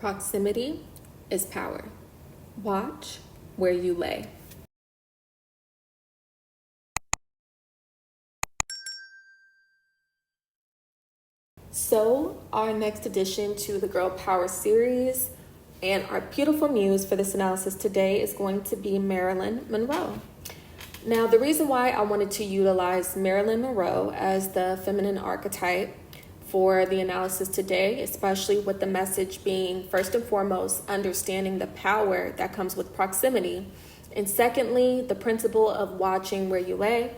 Proximity is power. Watch where you lay. So, our next addition to the Girl Power series and our beautiful muse for this analysis today is going to be Marilyn Monroe. Now, the reason why I wanted to utilize Marilyn Monroe as the feminine archetype for the analysis today, especially with the message being, first and foremost, understanding the power that comes with proximity, and secondly, the principle of watching where you lay.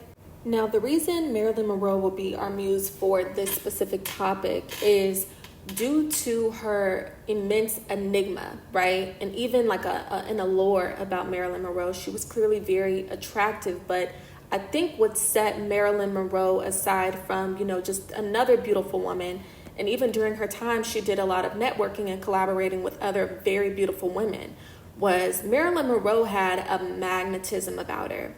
Now, the reason Marilyn Monroe will be our muse for this specific topic is due to her immense enigma, right? And even like an allure about Marilyn Monroe. She was clearly very attractive, but I think what set Marilyn Monroe aside from, just another beautiful woman, and even during her time, she did a lot of networking and collaborating with other very beautiful women, was Marilyn Monroe had a magnetism about her.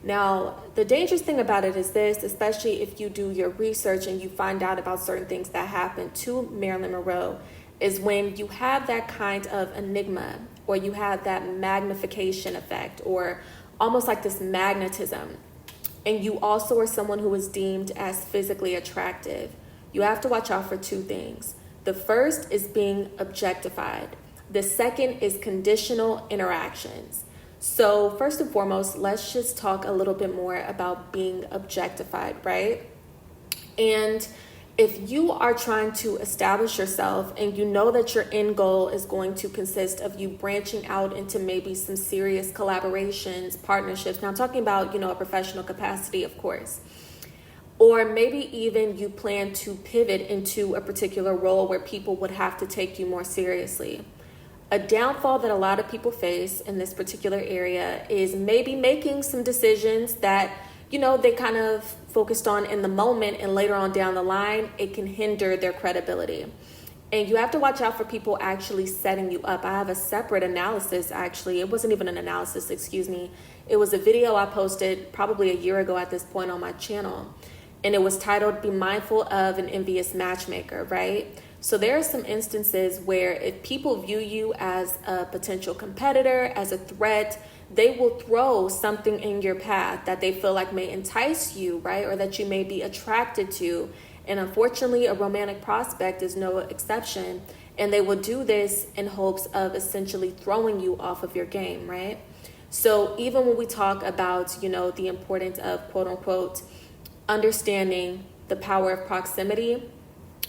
Now, the dangerous thing about it is this, especially if you do your research and you find out about certain things that happened to Marilyn Monroe, is when you have that kind of enigma, or you have that magnification effect, or almost like this magnetism, and you also are someone who is deemed as physically attractive, you have to watch out for two things. The first is being objectified. The second is conditional interactions. So first and foremost, let's just talk a little bit more about being objectified, right? And if you are trying to establish yourself and you know that your end goal is going to consist of you branching out into maybe some serious collaborations, partnerships. Now I'm talking about, a professional capacity, of course. Or maybe even you plan to pivot into a particular role where people would have to take you more seriously. A downfall that a lot of people face in this particular area is maybe making some decisions that, they kind of focused on in the moment, and later on down the line, it can hinder their credibility. And you have to watch out for people actually setting you up. I have a separate analysis, actually. It wasn't even an analysis, It was a video I posted probably a year ago at this point on my channel. And it was titled, "Be Mindful of an Envious Matchmaker," right? So there are some instances where if people view you as a potential competitor, as a threat, they will throw something in your path that they feel like may entice you, right? Or that you may be attracted to. And unfortunately, a romantic prospect is no exception. And they will do this in hopes of essentially throwing you off of your game, right? So even when we talk about, the importance of quote unquote understanding the power of proximity,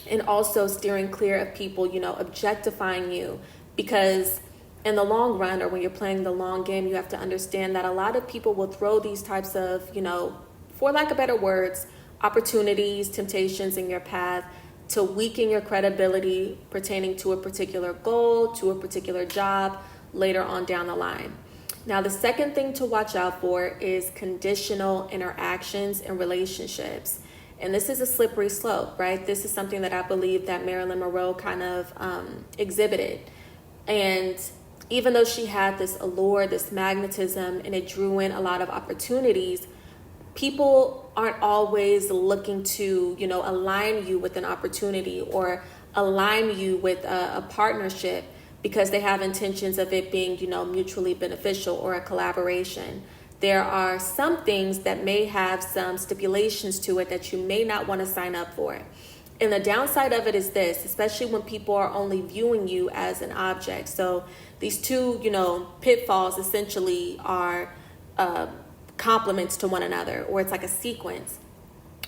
and also steering clear of people, objectifying you, because in the long run, or when you're playing the long game, you have to understand that a lot of people will throw these types of, for lack of better words, opportunities, temptations in your path to weaken your credibility pertaining to a particular goal, to a particular job later on down the line. Now, the second thing to watch out for is conditional interactions and relationships. And this is a slippery slope, right? This is something that I believe that Marilyn Monroe kind of exhibited. And even though she had this allure, this magnetism, and it drew in a lot of opportunities, people aren't always looking to, align you with an opportunity or align you with a partnership because they have intentions of it being, mutually beneficial or a collaboration. There are some things that may have some stipulations to it that you may not want to sign up for. And the downside of it is this, especially when people are only viewing you as an object. So these two, pitfalls essentially are complements to one another, or it's like a sequence.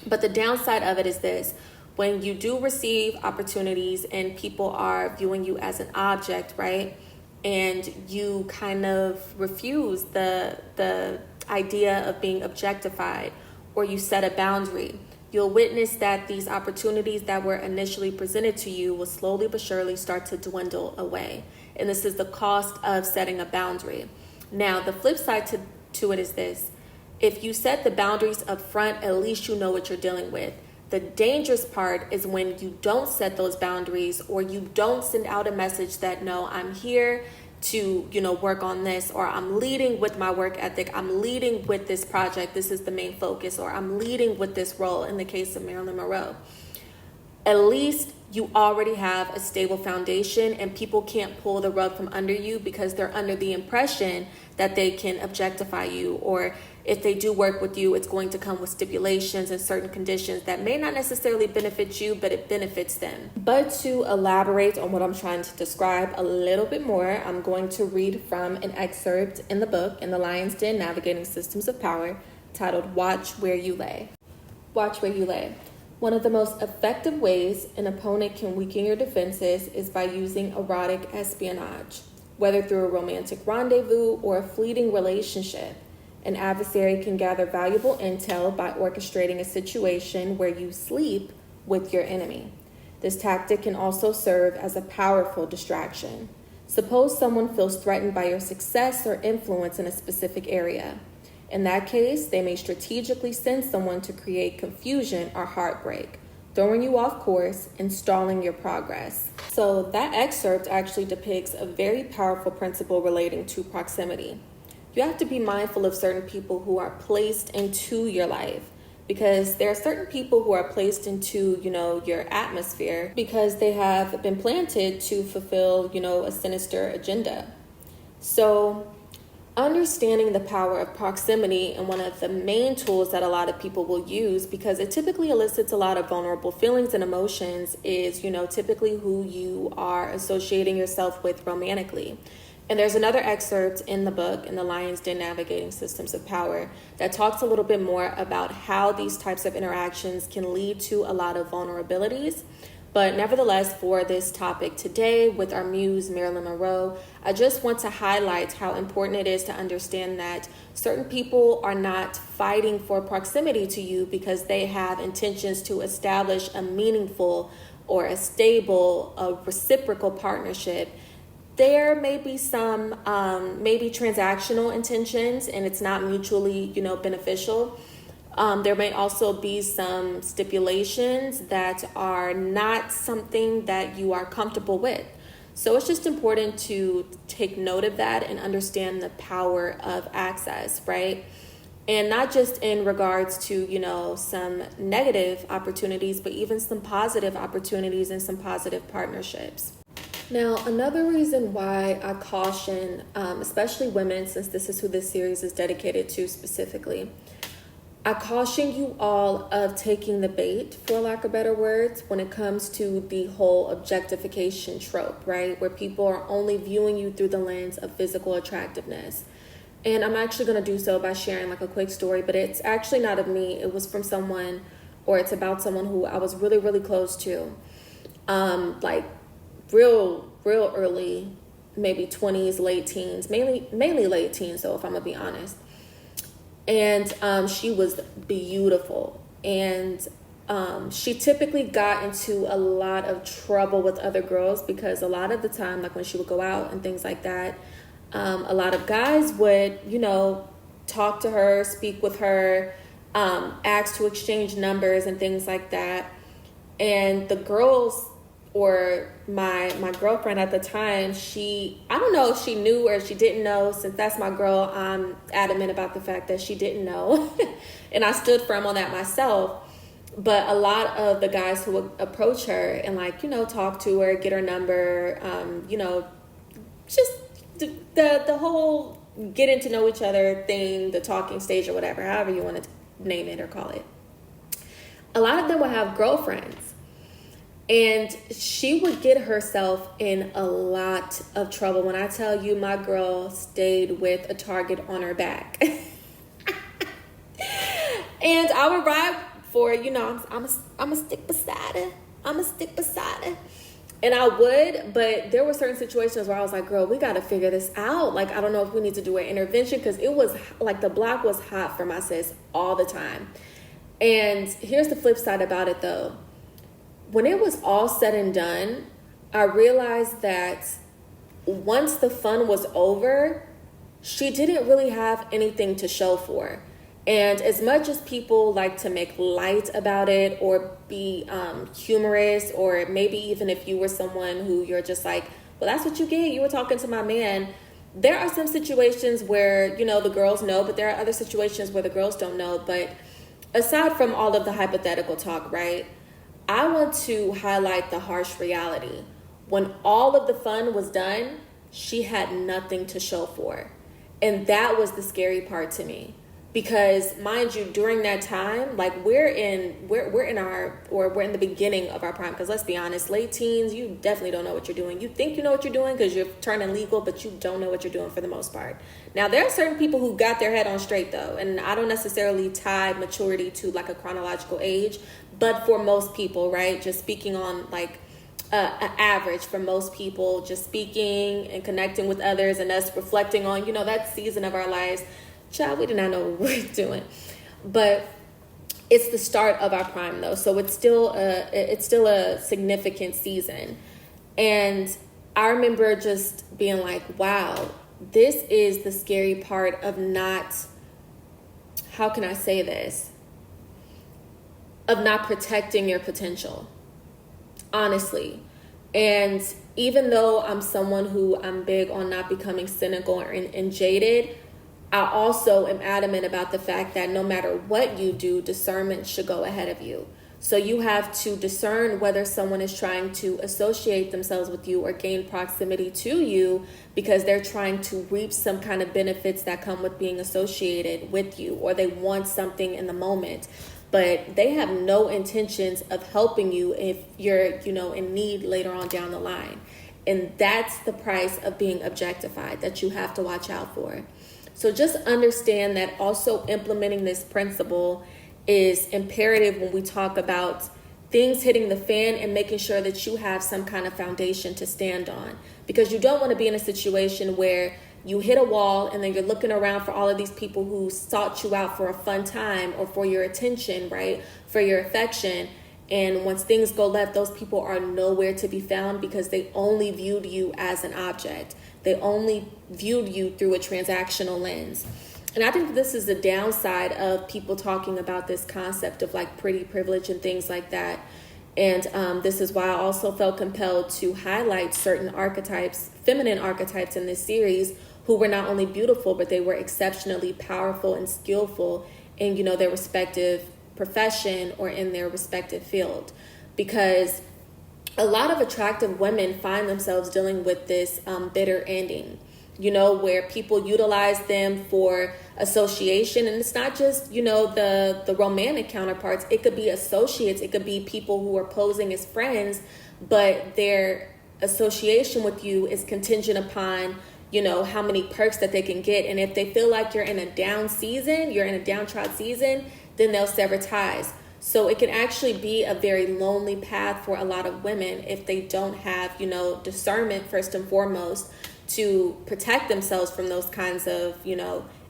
But the downside of it is this: when you do receive opportunities and people are viewing you as an object, right? And you kind of refuse the idea of being objectified, or you set a boundary, you'll witness that these opportunities that were initially presented to you will slowly but surely start to dwindle away. And this is the cost of setting a boundary. Now, the flip side to it is this: if you set the boundaries up front, at least you know what you're dealing with. The dangerous part is when you don't set those boundaries, or you don't send out a message that, no, I'm here to, work on this, or I'm leading with my work ethic, I'm leading with this project, this is the main focus, or I'm leading with this role in the case of Marilyn Monroe. At least you already have a stable foundation and people can't pull the rug from under you because they're under the impression that they can objectify you, or if they do work with you, it's going to come with stipulations and certain conditions that may not necessarily benefit you, but it benefits them. But to elaborate on what I'm trying to describe a little bit more, I'm going to read from an excerpt in the book, In the Lion's Den, Navigating Systems of Power, titled Watch Where You Lay. Watch where you lay. One of the most effective ways an opponent can weaken your defenses is by using erotic espionage. Whether through a romantic rendezvous or a fleeting relationship, an adversary can gather valuable intel by orchestrating a situation where you sleep with your enemy. This tactic can also serve as a powerful distraction. Suppose someone feels threatened by your success or influence in a specific area. In that case, they may strategically send someone to create confusion or heartbreak, throwing you off course and stalling your progress. So that excerpt actually depicts a very powerful principle relating to proximity. You have to be mindful of certain people who are placed into your life, because there are certain people who are placed into, your atmosphere because they have been planted to fulfill, a sinister agenda. So understanding the power of proximity, and one of the main tools that a lot of people will use, because it typically elicits a lot of vulnerable feelings and emotions, is, typically who you are associating yourself with romantically. And there's another excerpt in the book, In the Lion's Den, Navigating Systems of Power, that talks a little bit more about how these types of interactions can lead to a lot of vulnerabilities. But nevertheless, for this topic today with our muse, Marilyn Monroe, I just want to highlight how important it is to understand that certain people are not fighting for proximity to you because they have intentions to establish a meaningful or a stable, a reciprocal partnership. There may be some maybe transactional intentions, and it's not mutually, beneficial. There may also be some stipulations that are not something that you are comfortable with. So it's just important to take note of that and understand the power of access, right? And not just in regards to, some negative opportunities, but even some positive opportunities and some positive partnerships. Now, another reason why I caution, especially women, since this is who this series is dedicated to specifically, I caution you all of taking the bait, for lack of better words, when it comes to the whole objectification trope, right? Where people are only viewing you through the lens of physical attractiveness. And I'm actually going to do so by sharing a quick story, but it's actually not of me. It was from someone, or it's about someone who I was really, really close to. Real early, maybe 20s, late teens, mainly late teens, though, if I'm gonna be honest. And she was beautiful, and she typically got into a lot of trouble with other girls because a lot of the time, when she would go out and things like that, a lot of guys would, talk to her, speak with her, ask to exchange numbers and things like that. And the girls, or my girlfriend at the time, I don't know if she knew or she didn't know. Since that's my girl, I'm adamant about the fact that she didn't know. And I stood firm on that myself. But a lot of the guys who would approach her and talk to her, get her number, just the whole getting to know each other thing, the talking stage or whatever, however you want to name it or call it. A lot of them would have girlfriends. And she would get herself in a lot of trouble. When I tell you, my girl stayed with a target on her back. And I would ride for her, I'm a stick beside her. I'm a stick beside her. And I would, but there were certain situations where I was like, girl, we got to figure this out. I don't know if we need to do an intervention, because it was the block was hot for my sis all the time. And here's the flip side about it, though. When it was all said and done, I realized that once the fun was over, she didn't really have anything to show for. And as much as people like to make light about it or be humorous, or maybe even if you were someone who you're just well, that's what you get, you were talking to my man. There are some situations where, the girls know, but there are other situations where the girls don't know. But aside from all of the hypothetical talk, right? I want to highlight the harsh reality. When all of the fun was done, she had nothing to show for it. And that was the scary part to me. Because mind you, during that time, like we're in the beginning of our prime. Because let's be honest, late teens, you definitely don't know what you're doing. You think you know what you're doing because you're turning legal, but you don't know what you're doing for the most part. Now, there are certain people who got their head on straight though, and I don't necessarily tie maturity to like a chronological age, but for most people, right? Just speaking on like an average for most people, just speaking and connecting with others and us reflecting on, that season of our lives. Child, we did not know what we were doing, but it's the start of our prime though. So it's still a significant season. And I remember just being like, wow, this is the scary part of not, how can I say this? Of not protecting your potential, honestly. And even though I'm someone who I'm big on not becoming cynical and jaded, I also am adamant about the fact that no matter what you do, discernment should go ahead of you. So you have to discern whether someone is trying to associate themselves with you or gain proximity to you because they're trying to reap some kind of benefits that come with being associated with you, or they want something in the moment, but they have no intentions of helping you if you're, in need later on down the line. And that's the price of being objectified that you have to watch out for. So just understand that also implementing this principle is imperative when we talk about things hitting the fan and making sure that you have some kind of foundation to stand on. Because you don't want to be in a situation where you hit a wall and then you're looking around for all of these people who sought you out for a fun time or for your attention, right? For your affection. And once things go left, those people are nowhere to be found because they only viewed you as an object. They only viewed you through a transactional lens. And I think this is the downside of people talking about this concept of like pretty privilege and things like that. And this is why I also felt compelled to highlight certain archetypes, feminine archetypes in this series, who were not only beautiful, but they were exceptionally powerful and skillful in, their respective profession or in their respective field. Because a lot of attractive women find themselves dealing with this bitter ending, where people utilize them for association. And it's not just, the romantic counterparts. It could be associates. It could be people who are posing as friends, but their association with you is contingent upon, how many perks that they can get. And if they feel like you're in a downtrodden season, then they'll sever ties. So it can actually be a very lonely path for a lot of women if they don't have, discernment first and foremost to protect themselves from those kinds of,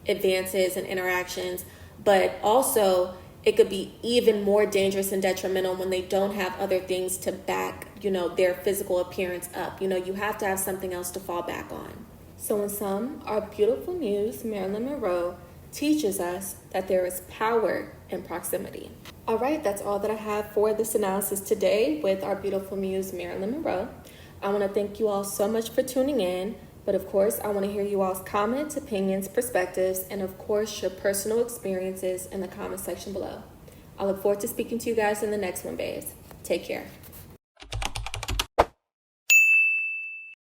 advances and interactions. But also it could be even more dangerous and detrimental when they don't have other things to back, their physical appearance up. You have to have something else to fall back on. So in sum, our beautiful muse, Marilyn Monroe, teaches us that there is power in proximity. All right, that's all that I have for this analysis today with our beautiful muse, Marilyn Monroe. I want to thank you all so much for tuning in. But of course, I want to hear you all's comments, opinions, perspectives, and of course, your personal experiences in the comment section below. I look forward to speaking to you guys in the next one, babes. Take care.